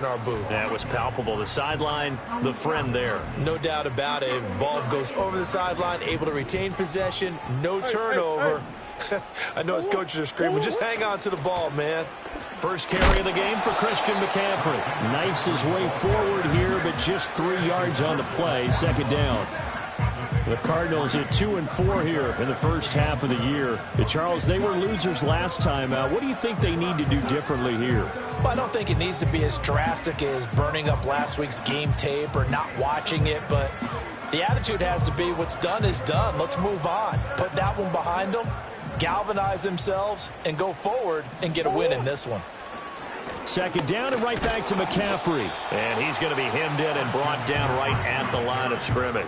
our booth. That was palpable. The sideline, the friend there. No doubt about it. Ball goes over the sideline, able to retain possession, no turnover. I know his coaches are screaming, just hang on to the ball, man. First carry of the game for Christian McCaffrey. Knifes his way forward here, but just 3 yards on the play. Second down. The Cardinals at 2-4 here in the first half of the year. Charles, they were losers last time out. What do you think they need to do differently here? Well, I don't think it needs to be as drastic as burning up last week's game tape or not watching it, but the attitude has to be what's done is done. Let's move on. Put that one behind them, galvanize themselves, and go forward and get a win in this one. Second down and right back to McCaffrey. And he's going to be hemmed in and brought down right at the line of scrimmage.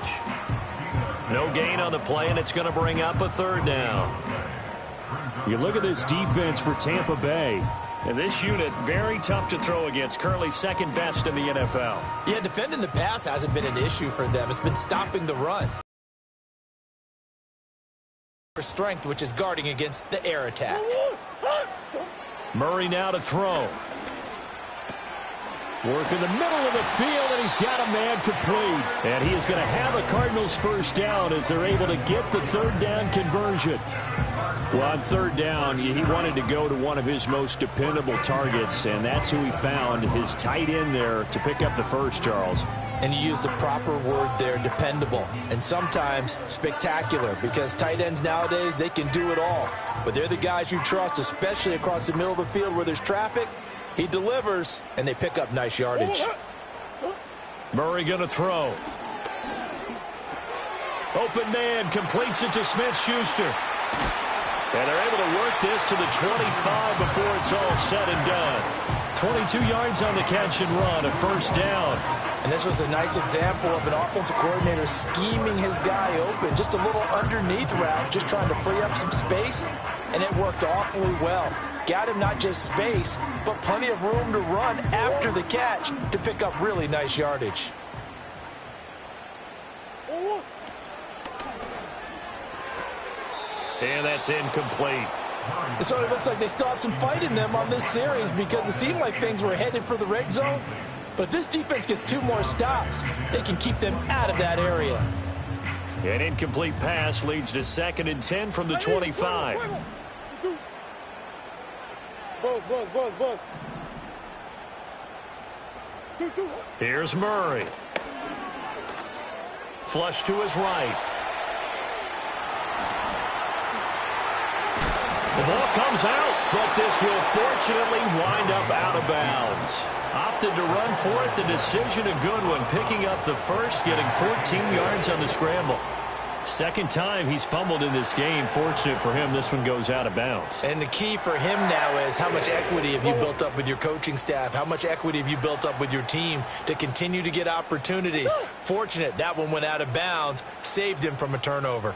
No gain on the play, and it's going to bring up a third down. You look at this defense for Tampa Bay. And this unit, very tough to throw against. Currently second best in the NFL. Yeah, defending the pass hasn't been an issue for them. It's been stopping the run. For strength, which is guarding against the air attack. Murray now to throw. Work in the middle of the field, and he's got a man complete. And he is going to have a Cardinals first down as they're able to get the third down conversion. Well, on third down, he wanted to go to one of his most dependable targets, and that's who he found, his tight end there, to pick up the first, Charles. And you use the proper word there, dependable, and sometimes spectacular, because tight ends nowadays, they can do it all. But they're the guys you trust, especially across the middle of the field where there's traffic. He delivers, and they pick up nice yardage. Murray going to throw. Open man, completes it to Smith-Schuster. And they're able to work this to the 25 before it's all said and done. 22 yards on the catch and run, a first down. And this was a nice example of an offensive coordinator scheming his guy open. Just a little underneath route, just trying to free up some space, and it worked awfully well. Got him not just space, but plenty of room to run after the catch to pick up really nice yardage. And that's incomplete. It sort of looks like they still have some fight in them on this series because it seemed like things were headed for the red zone. But if this defense gets 2 more stops, they can keep them out of that area. An incomplete pass leads to 2nd and 10 from the 25. Here's Murray. Flush to his right. The ball comes out, but this will fortunately wind up out of bounds. Opted to run for it. The decision a good one, picking up the first, getting 14 yards on the scramble. Second time he's fumbled in this game. Fortunate for him, this one goes out of bounds. And the key for him now is how much equity have you built up with your coaching staff? How much equity have you built up with your team to continue to get opportunities? Fortunate that one went out of bounds, saved him from a turnover.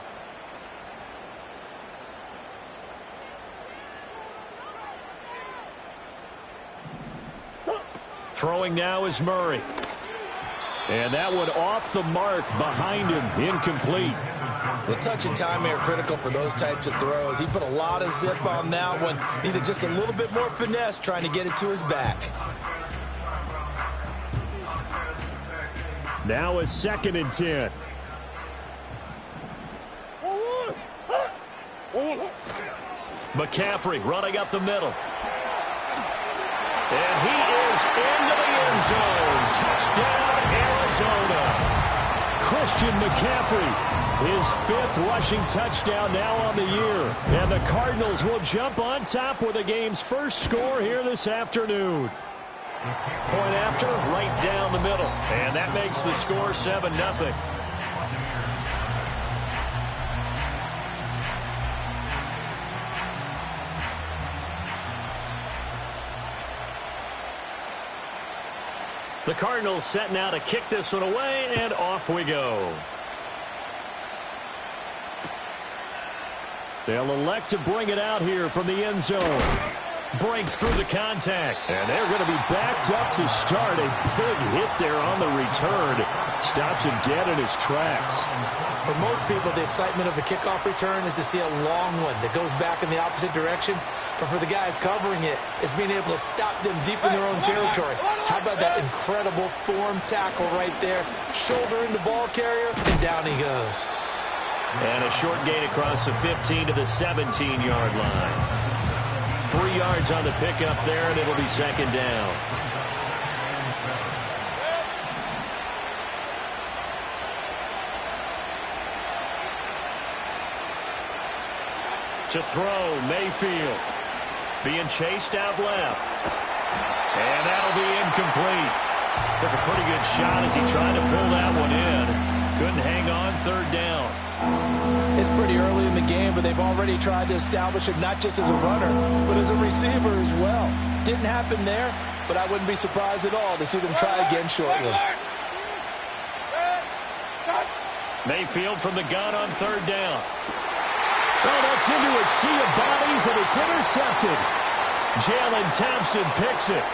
Throwing now is Murray. And that one off the mark behind him, incomplete. The touch and timing are critical for those types of throws. He put a lot of zip on that one. Needed just a little bit more finesse trying to get it to his back. Now a 2nd and 10. McCaffrey running up the middle. And he is into the end zone. Touchdown, Arizona. Christian McCaffrey, his 5th rushing touchdown now on the year. And the Cardinals will jump on top with the game's first score here this afternoon. Point after, right down the middle. And that makes the score 7-0. The Cardinals set now to kick this one away, and off we go. They'll elect to bring it out here from the end zone. Breaks through the contact. And they're going to be backed up to start. A big hit there on the return. Stops him dead in his tracks. For most people, the excitement of the kickoff return is to see a long one that goes back in the opposite direction. But for the guys covering it, it's being able to stop them deep in their own territory. How about that incredible form tackle right there? Shoulder in the ball carrier, and down he goes. And a short gain across the 15 to the 17-yard line. 3 yards on the pickup there, and it'll be second down. To throw, Mayfield. Being chased out left. And that'll be incomplete. Took a pretty good shot as he tried to pull that one in. Couldn't hang on, third down. It's pretty early in the game, but they've already tried to establish it not just as a runner, but as a receiver as well. Didn't happen there, but I wouldn't be surprised at all to see them try again shortly. Mayfield from the gun on third down. Oh, that's into a sea of bodies, and it's intercepted. Jalen Thompson picks it.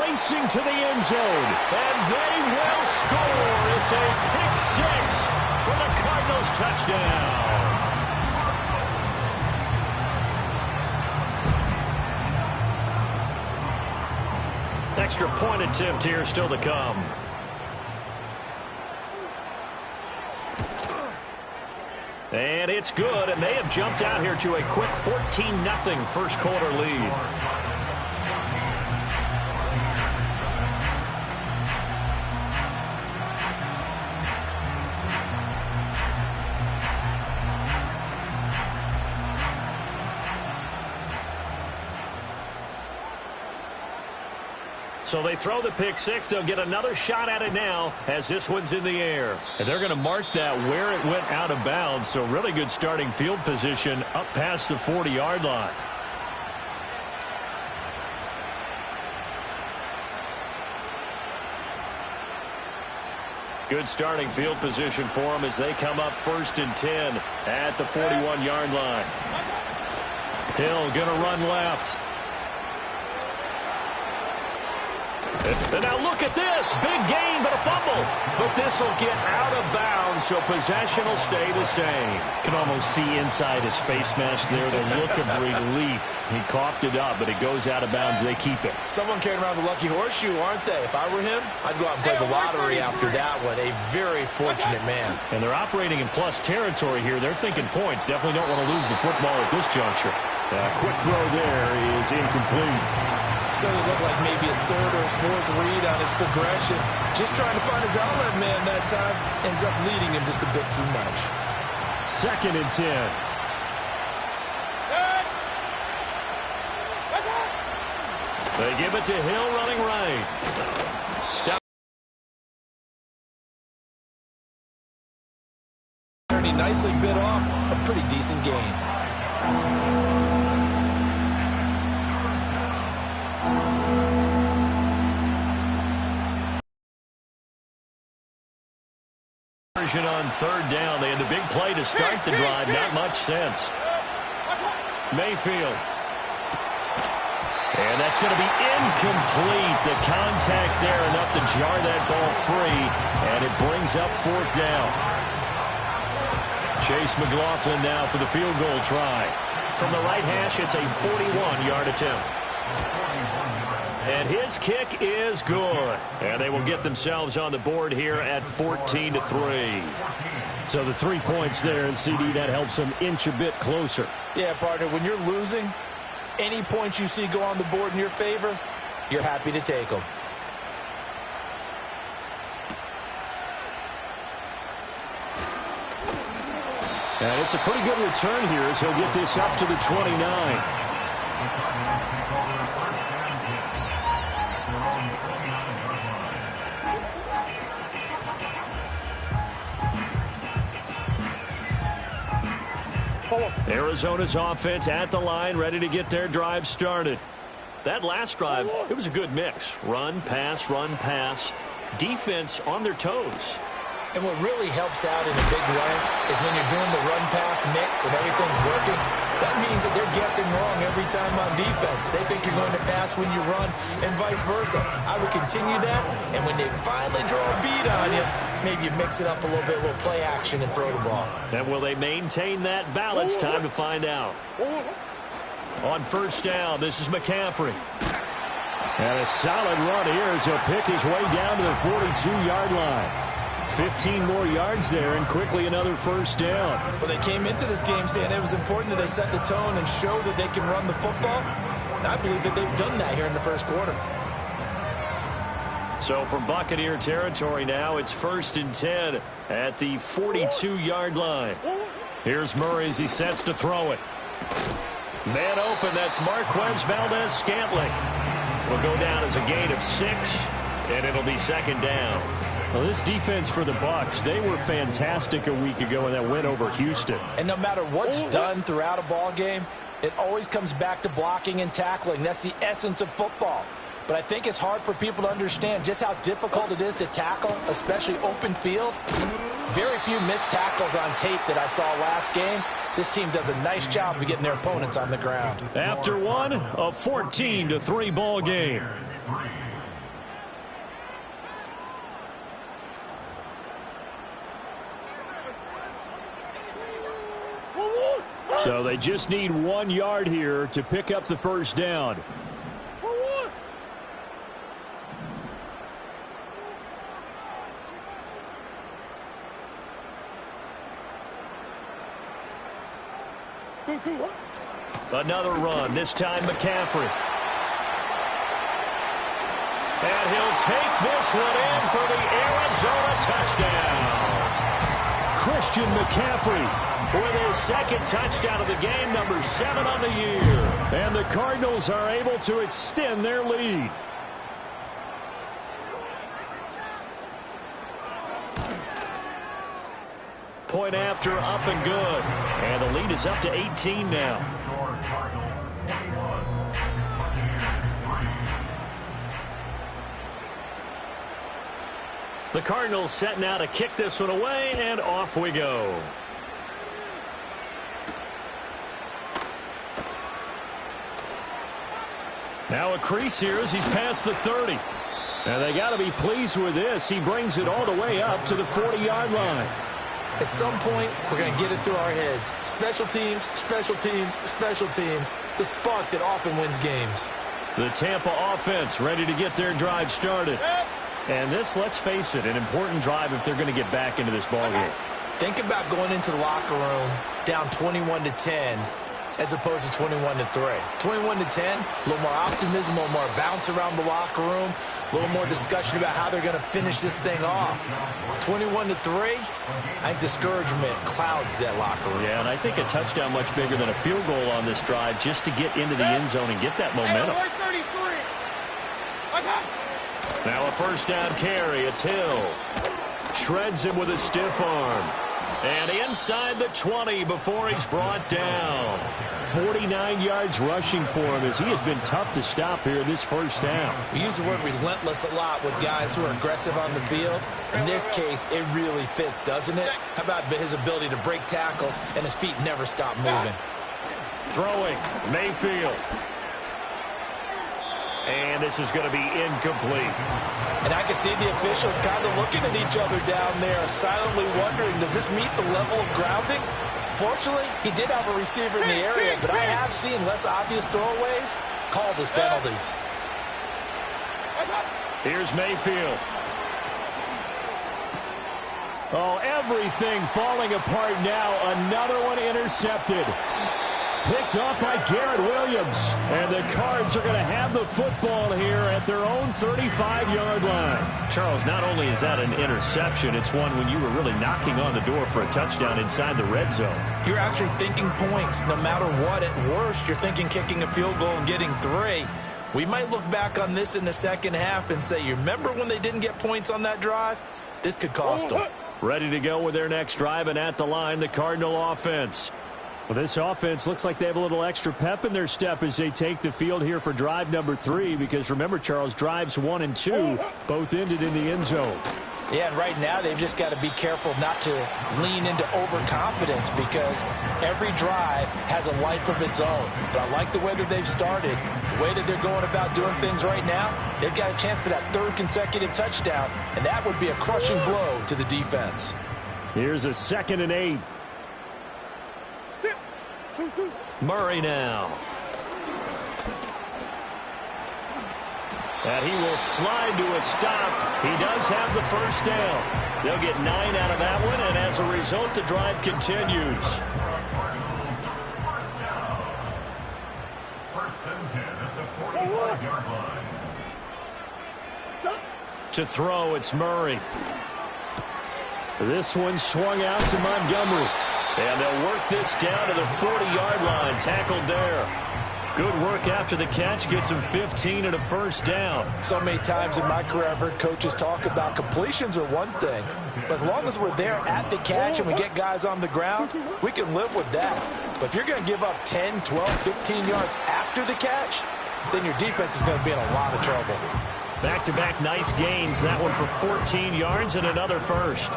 Racing to the end zone. And they will score. It's a pick six for the Cardinals touchdown. Extra point attempt here still to come. And it's good, and they have jumped out here to a quick 14-0 first quarter lead. So they throw the pick six. They'll get another shot at it now as this one's in the air. And they're going to mark that where it went out of bounds. So really good starting field position up past the 40-yard line. Good starting field position for them as they come up 1st and 10 at the 41-yard line. Hill going to run left. And now look at this. Big gain, but a fumble. But this will get out of bounds, so possession will stay the same. Can almost see inside his face mask there the look of relief. He coughed it up, but it goes out of bounds. They keep it. Someone carrying around the lucky horseshoe, aren't they? If I were him, I'd go out and play the lottery after that one. A very fortunate man. And they're operating in plus territory here. They're thinking points. Definitely don't want to lose the football at this juncture. Quick throw there is incomplete. Certainly looked like maybe his 3rd or his 4th read on his progression. Just trying to find his outlet man that time. Ends up leading him just a bit too much. 2nd and 10. They give it to Hill running right. Stop. And he nicely bit off a pretty decent gain. On 3rd down. They had the big play to start the drive. Not much sense. Mayfield. And that's going to be incomplete. The contact there enough to jar that ball free. And it brings up 4th down. Chase McLaughlin now for the field goal try. From the right hash, it's a 41-yard attempt. And his kick is good. And they will get themselves on the board here at 14-3. So the 3 points there, and CD, that helps them inch a bit closer. Yeah, partner, when you're losing, any points you see go on the board in your favor, you're happy to take them. And it's a pretty good return here as he'll get this up to the 29. Arizona's offense at the line, ready to get their drive started. That last drive, it was a good mix. Run, pass, defense on their toes. And what really helps out in a big way is when you're doing the run-pass mix and everything's working, that means that they're guessing wrong every time on defense. They think you're going to pass when you run and vice versa. I would continue that, and when they finally draw a beat on you, maybe you mix it up a little bit, a little play action, and throw the ball. And will they maintain that balance? Time to find out. On first down, this is McCaffrey. And a solid run here as he'll pick his way down to the 42-yard line. 15 more yards there, and quickly another first down. Well, they came into this game saying it was important that they set the tone and show that they can run the football. And I believe that they've done that here in the first quarter. So from Buccaneer territory now, it's 1st and 10 at the 42-yard line. Here's Murray as he sets to throw it. Man open, that's Marquez Valdez-Scantling. Will go down as a gain of 6, and it'll be 2nd down. Well, this defense for the Bucs, they were fantastic a week ago in that win over Houston. And no matter what's done throughout a ball game, it always comes back to blocking and tackling. That's the essence of football. But I think it's hard for people to understand just how difficult it is to tackle, especially open field. Very few missed tackles on tape that I saw last game. This team does a nice job of getting their opponents on the ground. After one, a 14-3 ball game. So they just need 1 yard here to pick up the first down. Another run, this time McCaffrey. And he'll take this one in for the Arizona touchdown. Christian McCaffrey with his 2nd touchdown of the game, number 7 on the year. And the Cardinals are able to extend their lead. Point after, up and good. And the lead is up to 18 now. The Cardinals setting out to kick this one away, and off we go. Now a crease here as he's past the 30. And they got to be pleased with this. He brings it all the way up to the 40-yard line. At some point, we're going to get it through our heads. Special teams, special teams, special teams. The spark that often wins games. The Tampa offense ready to get their drive started. And this, let's face it, an important drive if they're going to get back into this ballgame. Think about going into the locker room down 21-10 as opposed to 21-3. 21-10, a little more optimism, a little more bounce around the locker room, a little more discussion about how they're going to finish this thing off. 21-3, I think discouragement clouds that locker room. Yeah, and I think a touchdown much bigger than a field goal on this drive just to get into the end zone and get that momentum. Now a first down carry. It's Hill. Shreds him with a stiff arm. And inside the 20 before he's brought down. 49 yards rushing for him as he has been tough to stop here this first half. We use the word relentless a lot with guys who are aggressive on the field. In this case, it really fits, doesn't it? How about his ability to break tackles and his feet never stop moving? Throwing, Mayfield. And this is going to be incomplete. And I can see the officials kind of looking at each other down there, silently wondering, does this meet the level of grounding? Fortunately, he did have a receiver in the area, but I have seen less obvious throwaways called as penalties. Here's Mayfield. Oh, everything falling apart now. Another one intercepted. Picked off by Garrett Williams. And the Cards are going to have the football here at their own 35-yard line. Charles, not only is that an interception, it's one when you were really knocking on the door for a touchdown inside the red zone. You're actually thinking points. No matter what, at worst, you're thinking kicking a field goal and getting 3. We might look back on this in the second half and say, you remember when they didn't get points on that drive? This could cost them. Ready to go with their next drive, and at the line, the Cardinal offense. Well, this offense looks like they have a little extra pep in their step as they take the field here for drive number 3, because remember, Charles, drives 1 and 2 both ended in the end zone. Yeah, and right now they've just got to be careful not to lean into overconfidence because every drive has a life of its own. But I like the way that they've started, the way that they're going about doing things right now. They've got a chance for that third consecutive touchdown, and that would be a crushing blow to the defense. Here's a 2nd and 8. Murray now. And he will slide to a stop. He does have the first down. They'll get 9 out of that one, and as a result, the drive continues. To throw, it's Murray. This one swung out to Montgomery. And they'll work this down to the 40-yard line. Tackled there. Good work after the catch. Gets him 15 and a first down. So many times in my career I've heard coaches talk about completions are one thing, but as long as we're there at the catch and we get guys on the ground, we can live with that. But if you're going to give up 10, 12, 15 yards after the catch, then your defense is going to be in a lot of trouble. Back-to-back nice gains. That one for 14 yards and another first.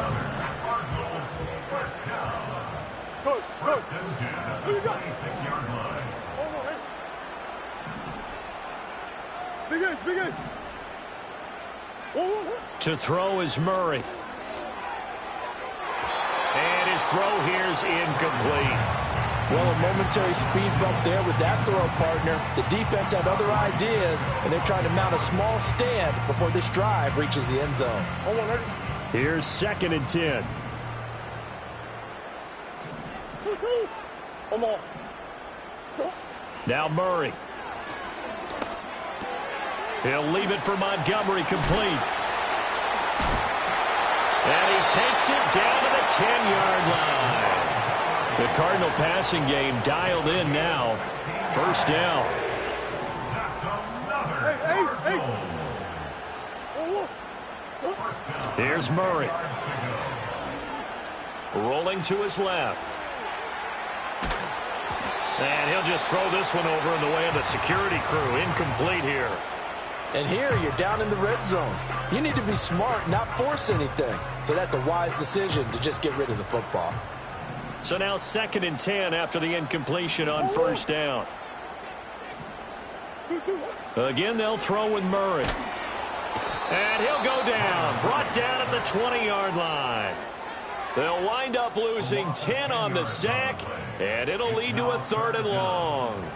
To throw is Murray. And his throw here is incomplete. Well, a momentary speed bump there with that throw partner. The defense had other ideas, and they're trying to mount a small stand before this drive reaches the end zone. Here's 2nd and 10. Now Murray. He'll leave it for Montgomery, complete. And he takes it down to the 10-yard line. The Cardinal passing game dialed in now. First down. Here's Murray. Rolling to his left. And he'll just throw this one over in the way of the security crew. Incomplete here. And here you're down in the red zone. You need to be smart, not force anything. So that's a wise decision to just get rid of the football. So now 2nd and 10 after the incompletion on first down. Again, they'll throw with Murray. And he'll go down. Brought down at the 20-yard line. They'll wind up losing 10 on the sack, and it'll lead to a 3rd and long.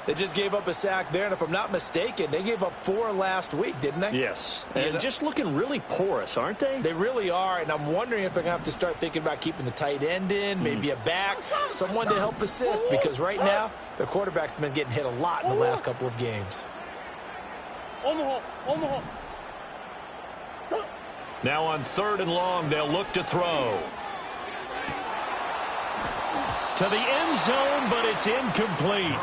They just gave up a sack there, and if I'm not mistaken, they gave up 4 last week, didn't they? Yes, and just looking really porous, aren't they? They really are, and I'm wondering if they're going to have to start thinking about keeping the tight end in, maybe a back, someone to help assist, because right now, their quarterback's been getting hit a lot in the last couple of games. Now on 3rd and long, they'll look to throw. To the end zone, but it's incomplete.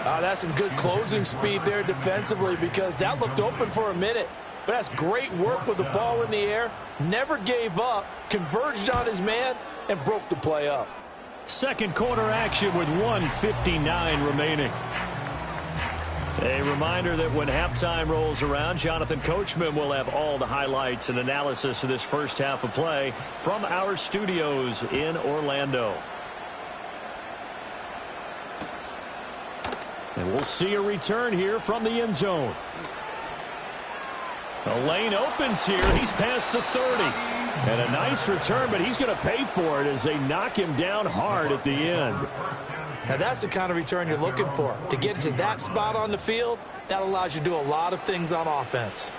That's some good closing speed there defensively because that looked open for a minute. But that's great work with the ball in the air. Never gave up, converged on his man, and broke the play up. Second quarter action with 1:59 remaining. A reminder that when halftime rolls around, Jonathan Coachman will have all the highlights and analysis of this first half of play from our studios in Orlando. And we'll see a return here from the end zone. The lane opens here. He's past the 30. And a nice return, but he's going to pay for it as they knock him down hard at the end. Now that's the kind of return you're looking for. To get to that spot on the field, that allows you to do a lot of things on offense.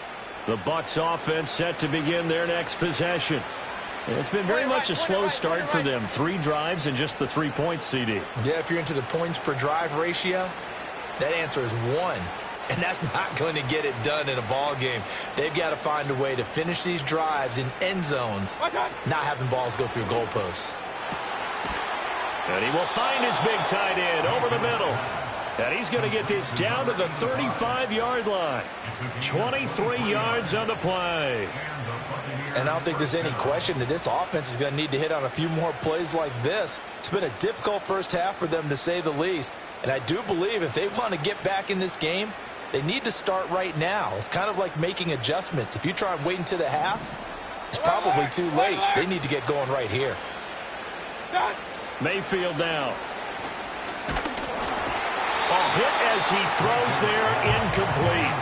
The Bucs offense set to begin their next possession. And it's been very much a slow start for them. 3 drives and just the 3 points, CD. Yeah, if you're into the points per drive ratio, that answer is 1. And that's not going to get it done in a ball game. They've got to find a way to finish these drives in end zones, not having balls go through goalposts. And he will find his big tight end over the middle. And he's going to get this down to the 35-yard line. 23 yards on the play. And I don't think there's any question that this offense is going to need to hit on a few more plays like this. It's been a difficult first half for them, to say the least. And I do believe if they want to get back in this game, they need to start right now. It's kind of like making adjustments. If you try and wait until the half, It's probably too late. They need to get going right here. Mayfield now. Hit as he throws there, incomplete.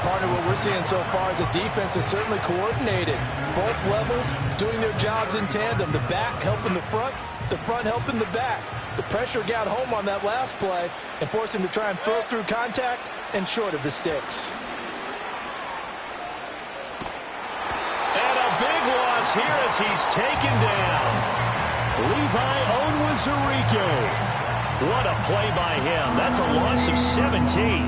Partner, what we're seeing so far is the defense is certainly coordinated. Both levels doing their jobs in tandem. The back helping the front helping the back. The pressure got home on that last play and forced him to try and throw through contact and short of the sticks. And a big loss here as he's taken down. Levi Onwuzurike. What a play by him. That's a loss of 17.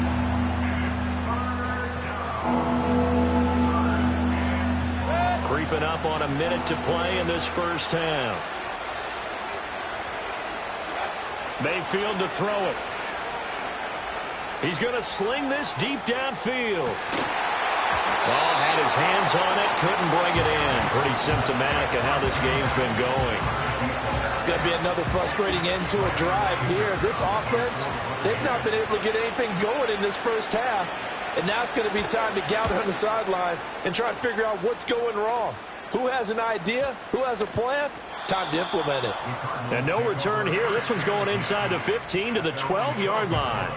Creeping up on a minute to play in this first half. Mayfield to throw it. He's going to sling this deep downfield. Oh, had his hands on it, couldn't bring it in. Pretty symptomatic of how this game's been going. It's going to be another frustrating end to a drive here. This offense, they've not been able to get anything going in this first half. And now it's going to be time to gather on the sidelines and try and figure out what's going wrong. Who has an idea? Who has a plan? Time to implement it. And no return here. This one's going inside the 15 to the 12-yard line.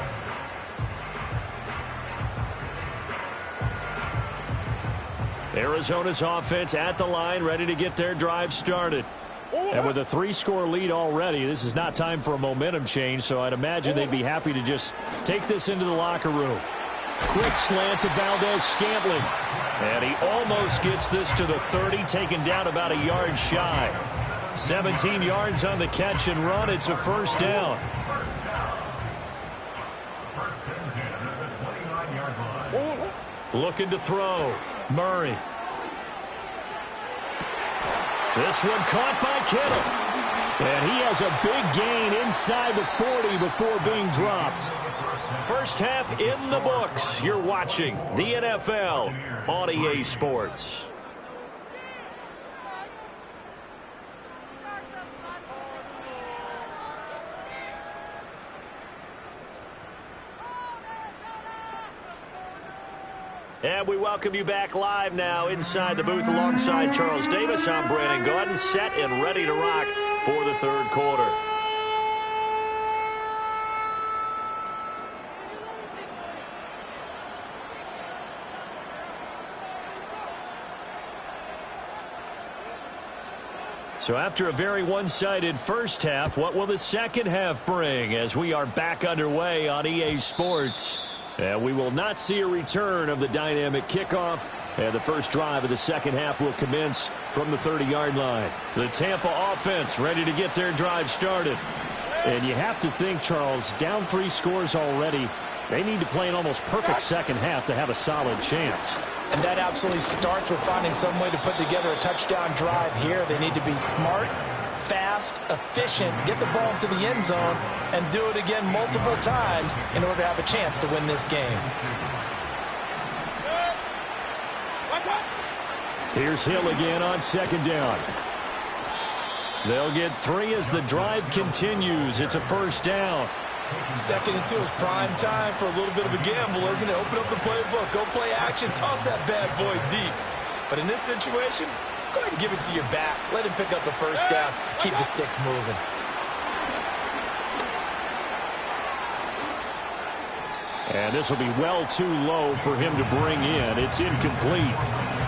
Arizona's offense at the line, ready to get their drive started. And with a 3-score lead already, this is not time for a momentum change, so I'd imagine they'd be happy to just take this into the locker room. Quick slant to Valdez-Scantling. And he almost gets this to the 30, taken down about a yard shy. 17 yards on the catch and run. It's a first down. Looking to throw. Murray. This one caught by Kittle. And he has a big gain inside the 40 before being dropped. First half in the books. You're watching the NFL on EA Sports. And we welcome you back live now inside the booth alongside Charles Davis. I'm Brandon Gaudin, set and ready to rock for the third quarter. So after a very one-sided first half, what will the second half bring as we are back underway on EA Sports? And we will not see a return of the dynamic kickoff. And the first drive of the second half will commence from the 30-yard line. The Tampa offense ready to get their drive started. And you have to think, Charles, down 3 scores already. They need to play an almost perfect second half to have a solid chance. And that absolutely starts with finding some way to put together a touchdown drive here. They need to be smart, fast, efficient, get the ball into the end zone, and do it again multiple times in order to have a chance to win this game. Here's Hill again on second down. They'll get 3 as the drive continues. It's a first down. 2nd and 2 is prime time for a little bit of a gamble, isn't it? Open up the playbook, go play action, toss that bad boy deep. But in this situation, go ahead and give it to your back. Let him pick up the first down. Keep the sticks moving. And this will be well too low for him to bring in. It's incomplete.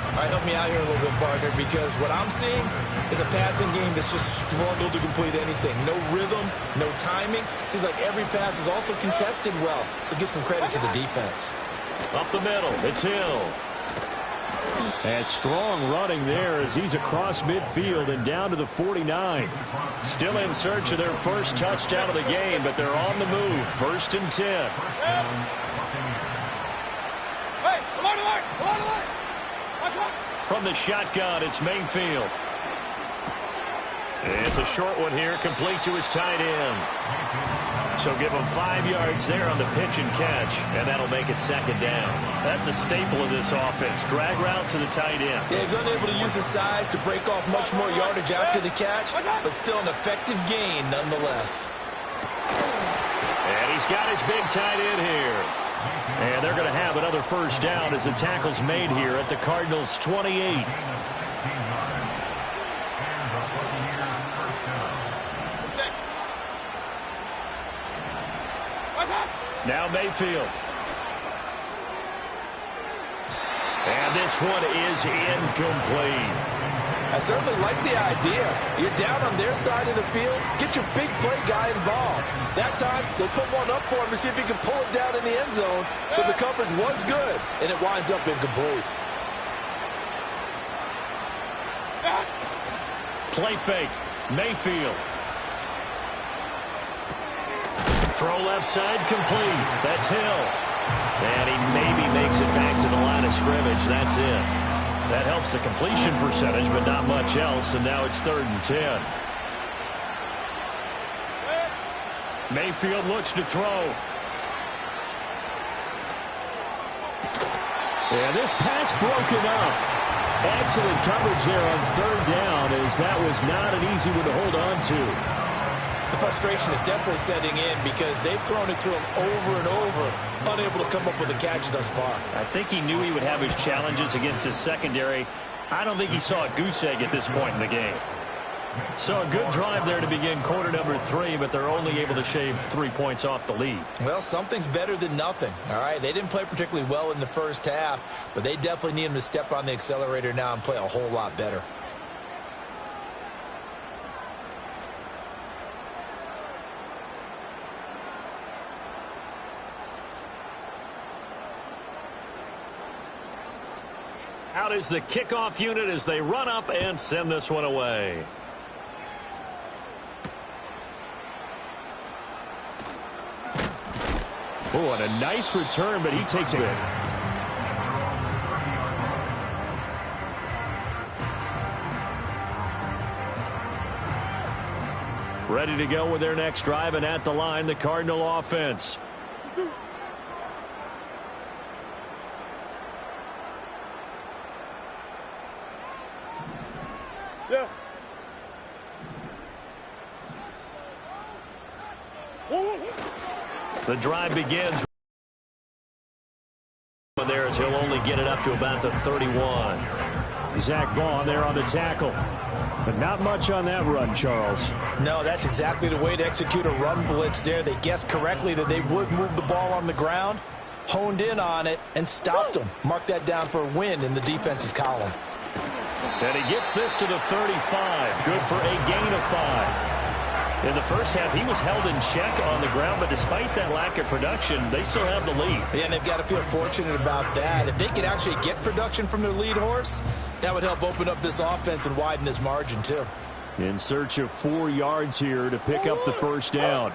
All right, help me out here a little bit, partner, because what I'm seeing is a passing game that's just struggled to complete anything. No rhythm, no timing. Seems like every pass is also contested well, so give some credit to the defense. Up the middle, it's Hill. And strong running there as he's across midfield and down to the 49. Still in search of their first touchdown of the game, but they're on the move. 1st and 10. From the shotgun, it's Mayfield. It's a short one here, complete to his tight end. So give him 5 yards there on the pitch and catch, and that'll make it 2nd down. That's a staple of this offense. Drag route to the tight end. Yeah, he's unable to use his size to break off much more yardage after the catch, but still an effective gain nonetheless. And he's got his big tight end here. And they're going to have another first down as the tackle's made here at the Cardinals' 28. Now Mayfield. And this one is incomplete. I certainly like the idea. You're down on their side of the field. Get your big play guy involved. That time, they put one up for him to see if he can pull it down in the end zone. But the coverage was good, and it winds up incomplete. Play fake. Mayfield. Throw left side complete. That's Hill. And he maybe makes it back to the line of scrimmage. That's it. That helps the completion percentage, but not much else. And now it's 3rd and 10. Mayfield looks to throw. And this pass broken up. Excellent coverage there on 3rd down, as that was not an easy one to hold on to. The frustration is definitely setting in because they've thrown it to him over and over, unable to come up with a catch thus far. I think he knew he would have his challenges against his secondary. I don't think he saw a goose egg at this point in the game. So a good drive there to begin quarter number 3, but they're only able to shave 3 points off the lead. Well, something's better than nothing, all right? They didn't play particularly well in the first half, but they definitely need him to step on the accelerator now and play a whole lot better. Out is the kickoff unit as they run up and send this one away. Oh, and a nice return, but he takes it. Ready to go with their next drive, and at the line, the Cardinal offense. Yeah. The drive begins there as he'll only get it up to about the 31. Zach Baugh there on the tackle. But not much on that run, Charles. No, that's exactly the way to execute a run blitz there. They guessed correctly that they would move the ball on the ground, honed in on it, and stopped them. Mark that down for a win in the defense's column. And he gets this to the 35. Good for a gain of 5. In the first half, he was held in check on the ground, but despite that lack of production, they still have the lead. Yeah, and they've got to feel fortunate about that. If they could actually get production from their lead horse, that would help open up this offense and widen this margin, too. In search of 4 yards here to pick up the first down.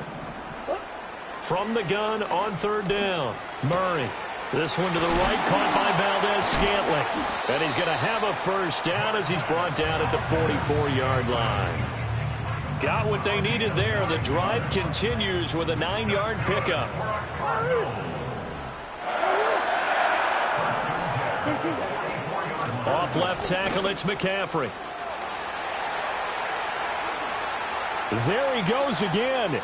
From the gun on 3rd down, Murray. This one to the right, caught by Valdez-Scantling. And he's going to have a first down as he's brought down at the 44-yard line. Got what they needed there. The drive continues with a 9-yard pickup. Off left tackle, it's McCaffrey. There he goes again.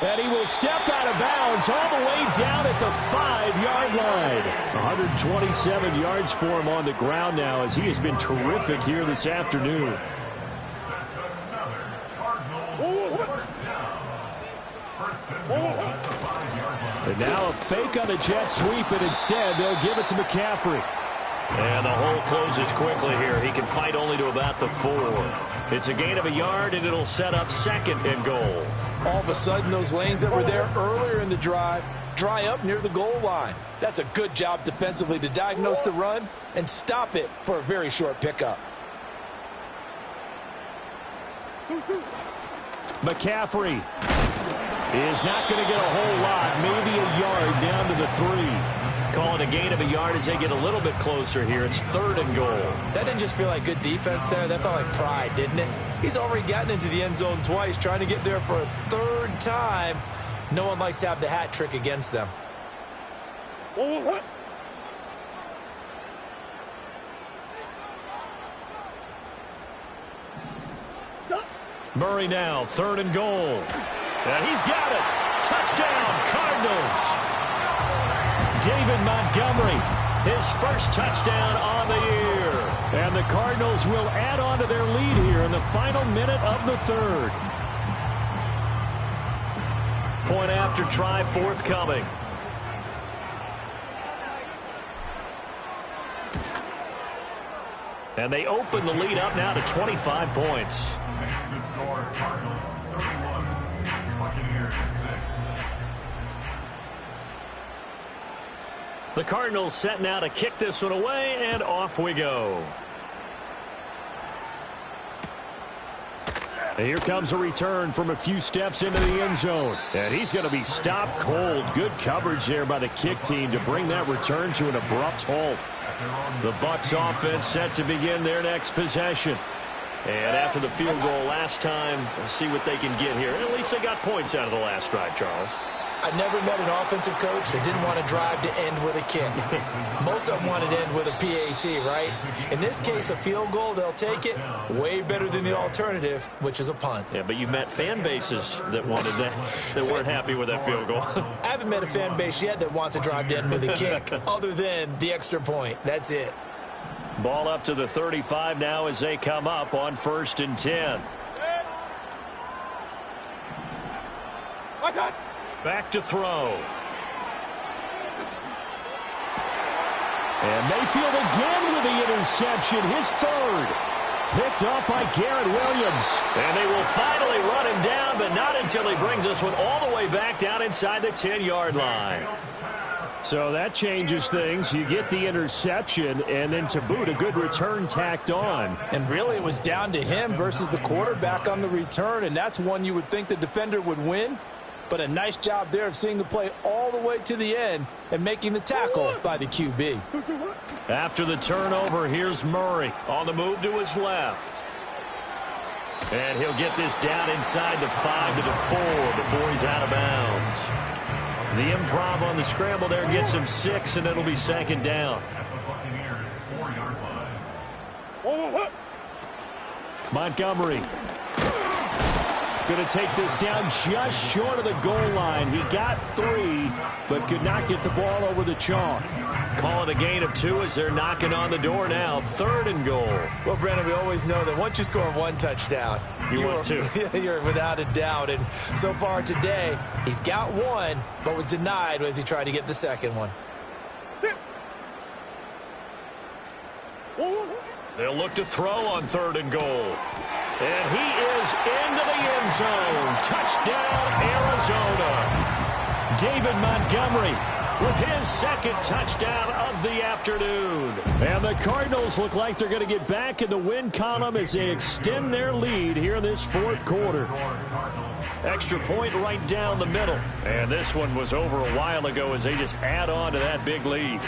And he will step out of bounds all the way down at the 5-yard line. 127 yards for him on the ground now as he has been terrific here this afternoon. And now a fake on the jet sweep, and instead they'll give it to McCaffrey. And the hole closes quickly here. He can fight only to about the 4. It's a gain of a yard, and it'll set up 2nd and goal. All of a sudden, those lanes that were there earlier in the drive dry up near the goal line. That's a good job defensively to diagnose the run and stop it for a very short pickup. McCaffrey is not going to get a whole lot, maybe a yard down to the 3. Calling a gain of a yard as they get a little bit closer here. It's 3rd and goal. That didn't just feel like good defense there. That felt like pride, didn't it? He's already gotten into the end zone twice, trying to get there for a 3rd time. No one likes to have the hat trick against them. Murray now, 3rd and goal. And he's got it. Touchdown, Cardinals. David Montgomery, his first touchdown on the year. And the Cardinals will add on to their lead here in the final minute of the 3rd. Point after try forthcoming. And they open the lead up now to 25 points. The Cardinals set now to kick this one away, and off we go. And here comes a return from a few steps into the end zone. And he's going to be stopped cold. Good coverage there by the kick team to bring that return to an abrupt halt. The Bucs offense set to begin their next possession. And after the field goal last time, we'll see what they can get here. At least they got points out of the last drive, Charles. I never met an offensive coach that didn't want to drive to end with a kick. Most of them wanted to end with a PAT, right? In this case, a field goal, they'll take it. Way better than the alternative, which is a punt. Yeah, but you met fan bases that wanted that, that weren't happy with that field goal. I haven't met a fan base yet that wants to drive to end with a kick, other than the extra point. That's it. Ball up to the 35 now as they come up on 1st and 10. Back to throw. And Mayfield again with the interception, his third. Picked up by Garrett Williams. And they will finally run him down, but not until he brings us one all the way back down inside the 10-yard line. So that changes things. You get the interception, and then to boot, a good return tacked on. And really, it was down to him versus the quarterback on the return, and that's one you would think the defender would win. But a nice job there of seeing the play all the way to the end and making the tackle by the QB. After the turnover, here's Murray on the move to his left. And he'll get this down inside the 5 to the 4 before he's out of bounds. The improv on the scramble there gets him 6, and it'll be 2nd down. Montgomery going to take this down just short of the goal line. He got 3, but could not get the ball over the chalk. Call it a gain of 2 as they're knocking on the door now. 3rd and goal. Well, Brandon, we always know that once you score 1 touchdown, you want 2. You're without a doubt. And so far today, he's got 1, but was denied as he tried to get the 2nd one. They'll look to throw on 3rd and goal. And he is into the end zone. Touchdown, Arizona. David Montgomery with his 2nd touchdown of the afternoon. And the Cardinals look like they're going to get back in the win column as they extend their lead here in this 4th quarter. Extra point right down the middle. And this one was over a while ago as they just add on to that big lead.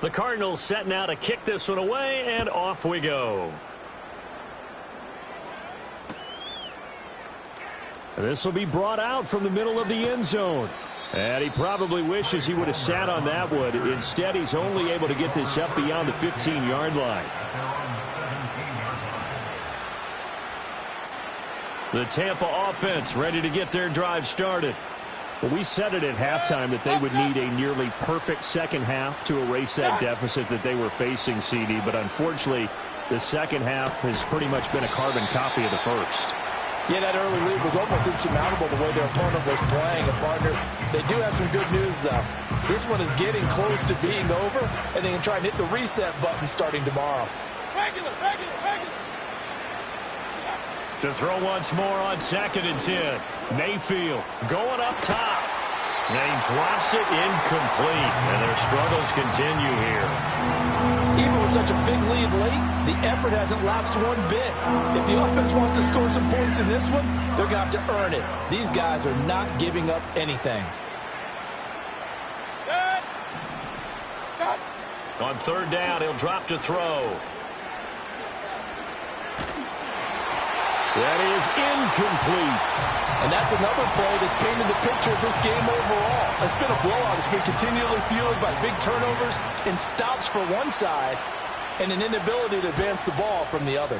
The Cardinals set now to kick this one away, and off we go. This will be brought out from the middle of the end zone. And he probably wishes he would have sat on that one. Instead, he's only able to get this up beyond the 15-yard line. The Tampa offense ready to get their drive started. Well, we said it at halftime that they would need a nearly perfect second half to erase that deficit that they were facing, CD. But unfortunately, the second half has pretty much been a carbon copy of the first. Yeah, that early lead was almost insurmountable the way their opponent was playing. And, partner, they do have some good news, though. This one is getting close to being over, and they can try and hit the reset button starting tomorrow. Regular. To throw once more on 2nd and 10. Mayfield going up top. And he drops it incomplete. And their struggles continue here. Even with such a big lead late, the effort hasn't lapsed one bit. If the offense wants to score some points in this one, they're going to have to earn it. These guys are not giving up anything. On 3rd down, he'll drop to throw. That is incomplete. And that's another play that's painted the picture of this game overall. It's been a blowout. It's been continually fueled by big turnovers and stops for one side and an inability to advance the ball from the other.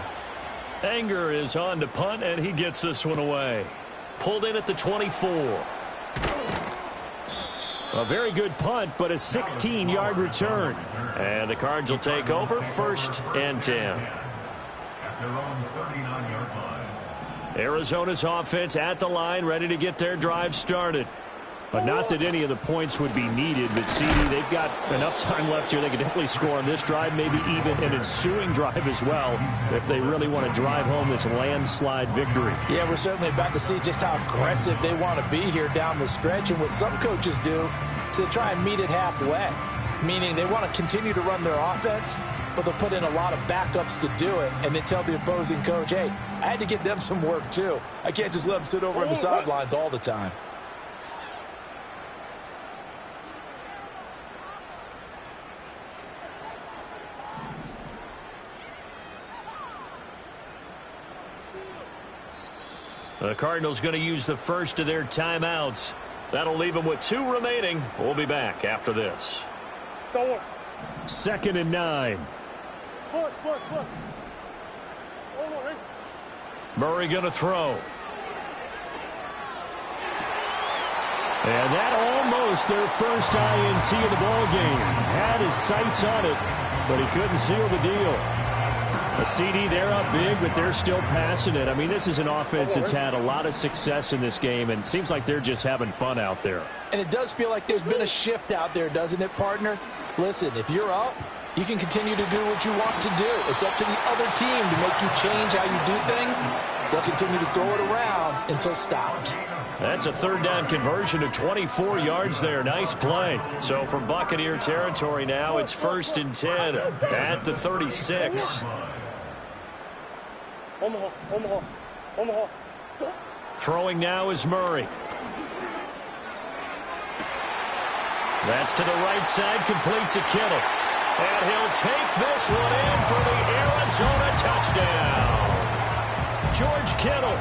Anger is on to punt, and he gets this one away. Pulled in at the 24. A very good punt, but a 16-yard return. And the Cards will take over 1st and 10. Arizona's offense at the line, ready to get their drive started. But not that any of the points would be needed, but CD, they've got enough time left here. They can definitely score on this drive, maybe even an ensuing drive as well, if they really want to drive home this landslide victory. Yeah, we're certainly about to see just how aggressive they want to be here down the stretch. And what some coaches do is they try and meet it halfway, meaning they want to continue to run their offense, but they'll put in a lot of backups to do it, and then tell the opposing coach, hey, I had to get them some work too. I can't just let them sit over on the sidelines all the time. The Cardinals going to use the first of their timeouts. That'll leave them with 2 remaining. We'll be back after this. 2nd and 9. Murray going to throw. And that almost their first INT of the ball game. Had his sights on it, but he couldn't seal the deal. A CD, they're up big, but they're still passing it. I mean, this is an offense that's had a lot of success in this game, and it seems like they're just having fun out there. And it does feel like there's been a shift out there, doesn't it, partner? Listen, if you're up, you can continue to do what you want to do. It's up to the other team to make you change how you do things. They'll continue to throw it around until stopped. That's a 3rd down conversion to 24 yards there. Nice play. So from Buccaneer territory now, it's 1st and 10 at the 36. Throwing now is Murray. That's to the right side, complete to Kittle. And he'll take this one in for the Arizona touchdown. George Kittle,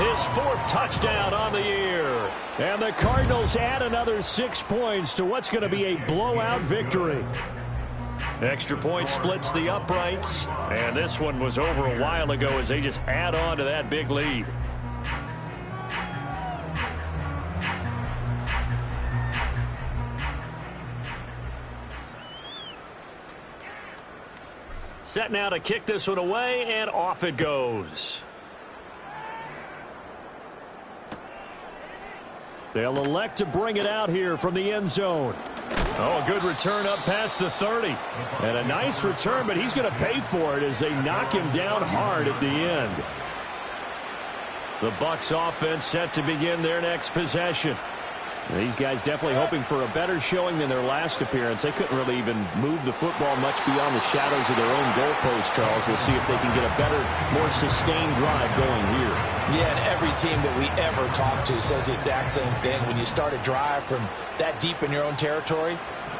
his 4th touchdown on the year. And the Cardinals add another 6 points to what's going to be a blowout victory. Extra point splits the uprights, and this one was over a while ago as they just add on to that big lead. Set now to kick this one away, and off it goes. They'll elect to bring it out here from the end zone. Oh, a good return up past the 30. And a nice return, but he's going to pay for it as they knock him down hard at the end. The Bucs offense set to begin their next possession. These guys definitely hoping for a better showing than their last appearance. They couldn't really even move the football much beyond the shadows of their own goalpost, Charles. We'll see if they can get a better, more sustained drive going here. Yeah, and every team that we ever talk to says the exact same thing. When you start a drive from that deep in your own territory,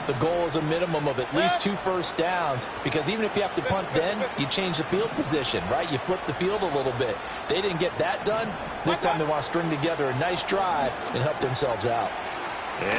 the goal is a minimum of at least 2 first downs, because even if you have to punt then, you change the field position, right? You flip the field a little bit. They didn't get that done. This time they want to string together a nice drive and help themselves out.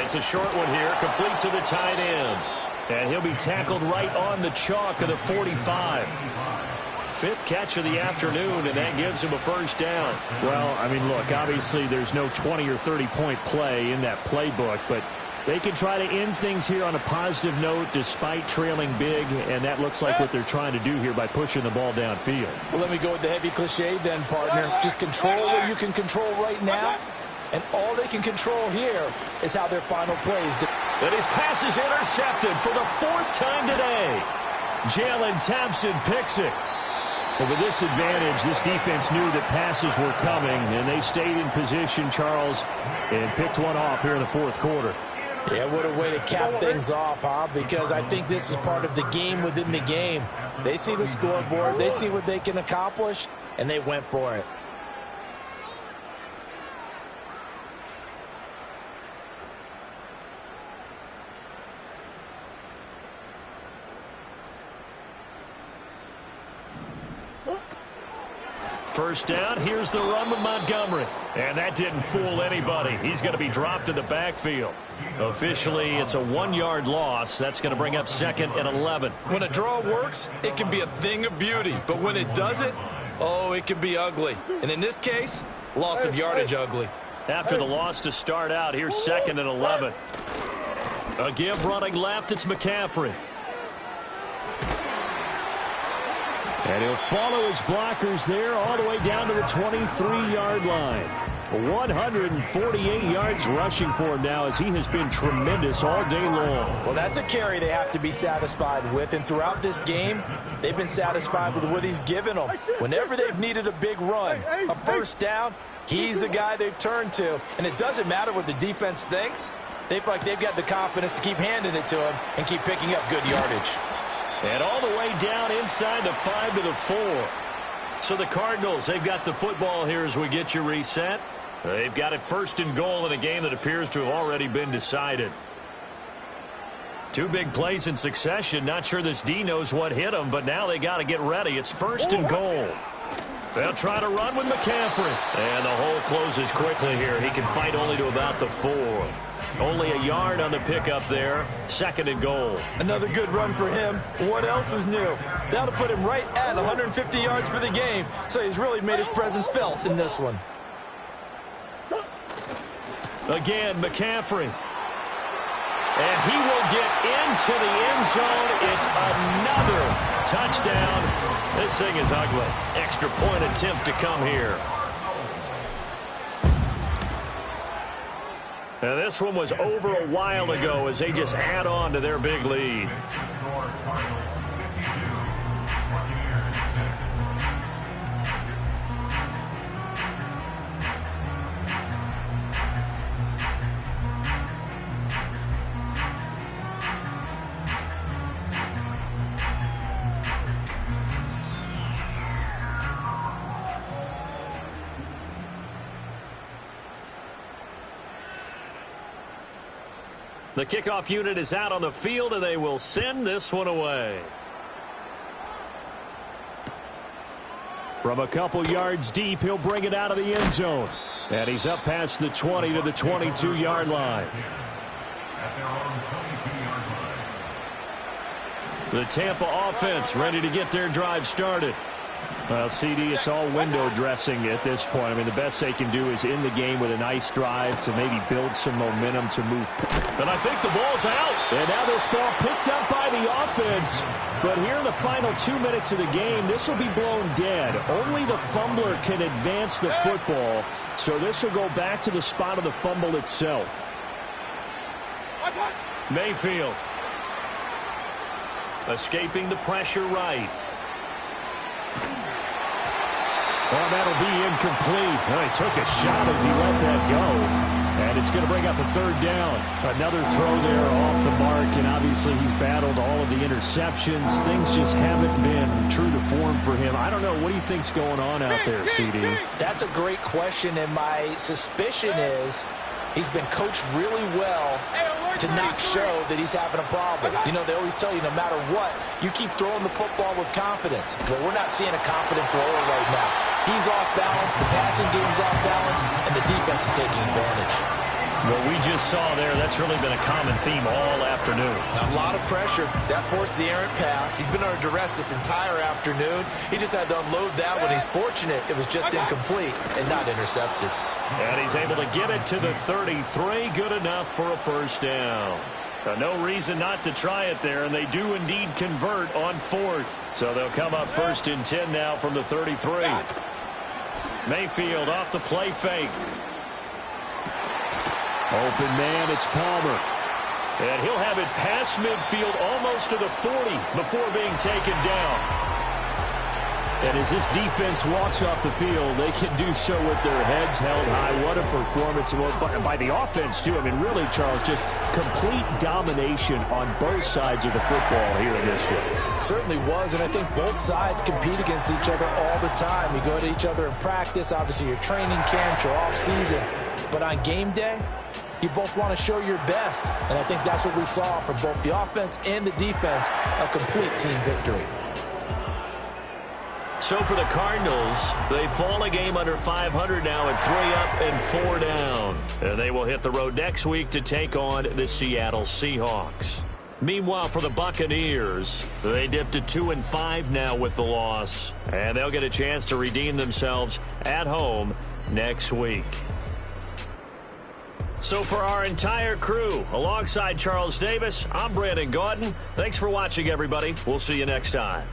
It's a short one here, complete to the tight end. And he'll be tackled right on the chalk of the 45. 5th catch of the afternoon, and that gives him a first down. Well, I mean, look, obviously there's no 20 or 30-point play in that playbook, but they can try to end things here on a positive note despite trailing big, and that looks like what they're trying to do here by pushing the ball downfield. Well, let me go with the heavy cliche then, partner. Just control what you can control right now, and all they can control here is how their final plays. And his pass is intercepted for the 4th time today. Jalen Thompson picks it. But with this advantage, this defense knew that passes were coming, and they stayed in position, Charles, and picked one off here in the 4th quarter. Yeah, what a way to cap things off, huh? Because I think this is part of the game within the game. They see the scoreboard, they see what they can accomplish, and they went for it. First down, here's the run with Montgomery. And that didn't fool anybody. He's going to be dropped in the backfield. Officially, it's a 1-yard loss. That's going to bring up 2nd and 11. When a draw works, it can be a thing of beauty. But when it doesn't, Oh, it can be ugly. And in this case, loss of yardage ugly. After the loss to start out, here's 2nd and 11. A give running left, it's McCaffrey. And he'll follow his blockers there all the way down to the 23-yard line. 148 yards rushing for him now as he has been tremendous all day long. Well, that's a carry they have to be satisfied with. And throughout this game, they've been satisfied with what he's given them. Whenever they've needed a big run, a first down, he's the guy they've turned to. And it doesn't matter what the defense thinks. They feel like they've got the confidence to keep handing it to him and keep picking up good yardage. And all the way down inside the 5 to the 4. So the Cardinals, they've got the football here as we get you reset. They've got it 1st and goal in a game that appears to have already been decided. 2 big plays in succession. Not sure this D knows what hit him, but now they got to get ready. It's 1st and goal. They'll try to run with McCaffrey. And the hole closes quickly here. He can fight only to about the 4. Only a yard on the pickup there. 2nd and goal. Another good run for him. What else is new? That'll put him right at 150 yards for the game. So he's really made his presence felt in this one. Again, McCaffrey. And he will get into the end zone. It's another touchdown. This thing is ugly. Extra point attempt to come here. Now, this one was over a while ago as they just add on to their big lead. The kickoff unit is out on the field, and they will send this one away. From a couple yards deep, he'll bring it out of the end zone. And he's up past the 20 to the 22-yard line. The Tampa offense ready to get their drive started. Well, CD, it's all window dressing at this point. I mean, the best they can do is in the game with a nice drive to maybe build some momentum to move. And I think the ball's out. And now this ball picked up by the offense. But here in the final 2 minutes of the game, this will be blown dead. Only the fumbler can advance the football. So this will go back to the spot of the fumble itself. Mayfield. Escaping the pressure right. Well, that'll be incomplete. Well, he took a shot as he let that go. And it's going to bring up a 3rd down. Another throw there off the mark, and obviously he's battled all of the interceptions. Things just haven't been true to form for him. I don't know. What do you think's going on out there, CD? That's a great question, and my suspicion is he's been coached really well to not show that he's having a problem. You know, they always tell you no matter what, you keep throwing the football with confidence. But we're not seeing a confident thrower right now. He's off balance, the passing game's off balance, and the defense is taking advantage. What we just saw there, that's really been a common theme all afternoon. A lot of pressure. That forced the errant pass. He's been under duress this entire afternoon. He just had to unload that one. He's fortunate it was just incomplete and not intercepted. And he's able to get it to the 33. Good enough for a 1st down. No reason not to try it there, and they do indeed convert on 4th. So they'll come up 1st and 10 now from the 33. Mayfield off the play fake. Open man, it's Palmer. And he'll have it past midfield almost to the 40 before being taken down. And as this defense walks off the field, they can do so with their heads held high. What a performance by the offense, too. I mean, really, Charles, just complete domination on both sides of the football here in this one. Certainly was, and I think both sides compete against each other all the time. You go to each other in practice, obviously your training camps, your off-season. But on game day, you both want to show your best. And I think that's what we saw from both the offense and the defense, a complete team victory. So for the Cardinals, they fall a game under 500 now at 3 up and 4 down. And they will hit the road next week to take on the Seattle Seahawks. Meanwhile, for the Buccaneers, they dipped to 2-5 now with the loss. And they'll get a chance to redeem themselves at home next week. So for our entire crew, alongside Charles Davis, I'm Brandon Gaudin. Thanks for watching, everybody. We'll see you next time.